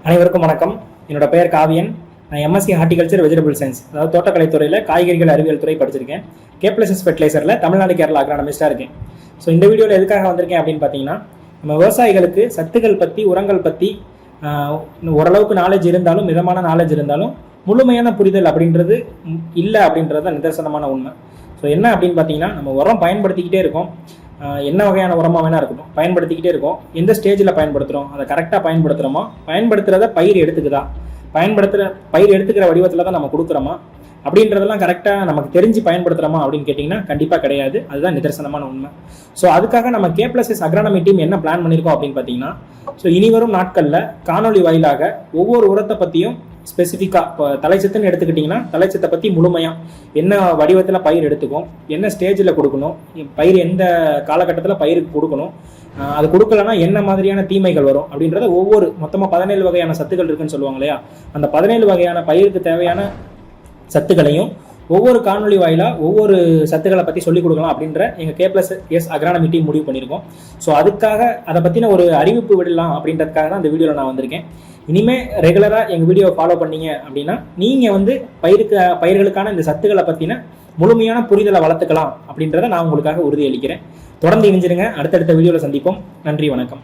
அனைவருக்கும் வணக்கம். என்னோட பெயர் காவியன். நான் எம்எஸ்சி ஹார்டிகல்ச்சர் வெஜிடபிள் சயின்ஸ், அதாவது தோட்டக்கலைத்துறையில் காய்கறிகள் அறிவியல் துறை படிச்சிருக்கேன். K+S ஃபெர்டிலைசரில் தமிழ்நாடு கேரளா அக்ரானமிஸ்டாக இருக்கேன். ஸோ இந்த வீடியோவில் எதுக்காக வந்திருக்கேன் அப்படின்னு பார்த்தீங்கன்னா, நம்ம விவசாயிகளுக்கு சத்துக்கள் பற்றி, உரங்கள் பற்றி ஓரளவுக்கு நாலேஜ் இருந்தாலும், மிதமான நாலேஜ் இருந்தாலும், முழுமையான புரிதல் அப்படின்றது இல்லை அப்படின்றது நிதர்சனமான உண்மை. ஸோ என்ன அப்படின்னு பார்த்தீங்கன்னா, நம்ம உரம் பயன்படுத்திக்கிட்டே இருக்கோம். என்ன வகையான உரமாக வேணா இருக்கட்டும், பயன்படுத்திக்கிட்டே இருக்கோம். எந்த ஸ்டேஜில் பயன்படுத்துகிறோம், அதை கரெக்டாக பயன்படுத்துகிறோமா, பயன்படுத்துகிறத பயிர் எடுத்துக்குதா, பயிர் எடுத்துக்கிற வடிவத்தில் தான் நம்ம கொடுக்குறோமா அப்படின்றதெல்லாம் கரெக்டாக நமக்கு தெரிஞ்சு பயன்படுத்துகிறோமா அப்படின்னு கேட்டிங்கன்னா கண்டிப்பாக கிடையாது. அதுதான் நிதர்சனமான உண்மை. ஸோ அதுக்காக நம்ம K+S அக்ரானமி டீம் என்ன பிளான் பண்ணியிருக்கோம் அப்படின்னு பார்த்தீங்கன்னா, ஸோ இனிவரும் நாட்களில் காணொலி வாயிலாக ஒவ்வொரு உரத்தை பற்றியும் ஸ்பெசிஃபிக்காக, இப்போ தலைச்சத்துன்னு எடுத்துக்கிட்டிங்கன்னா தலைச்சத்தை பற்றி முழுமையாக என்ன வடிவத்தில் பயிர் எடுத்துக்கும், என்ன ஸ்டேஜில் கொடுக்கணும், பயிர் எந்த காலகட்டத்தில் பயிருக்கு கொடுக்கணும், அது கொடுக்கலன்னா என்ன மாதிரியான தீமைகள் வரும் அப்படின்றத மொத்தமாக 17 வகையான சத்துக்கள் இருக்குன்னு சொல்லுவாங்க இல்லையா, அந்த 17 வகையான பயிருக்கு தேவையான சத்துக்களையும் ஒவ்வொரு காணொலி வாயிலாக ஒவ்வொரு சத்துக்களை பற்றி சொல்லிக் கொடுக்கலாம் அப்படின்ற எங்கள் K+S அக்ரானமி டீம் முடிவு பண்ணியிருக்கோம். ஸோ அதுக்காக அதை பற்றின ஒரு அறிவிப்பு விடலாம் அப்படின்றதுக்காக தான் இந்த வீடியோவில் நான் வந்திருக்கேன். இனிமேல் ரெகுலராக எங்கள் வீடியோவை ஃபாலோ பண்ணீங்க அப்படின்னா நீங்கள் பயிர்களுக்கான இந்த சத்துக்களை பற்றின முழுமையான புரிதலை வளர்த்துக்கலாம் அப்படின்றத நான் உங்களுக்காக உறுதியளிக்கிறேன். தொடர்ந்து இணைஞ்சிருங்க. அடுத்தடுத்த வீடியோவில் சந்திப்போம். நன்றி, வணக்கம்.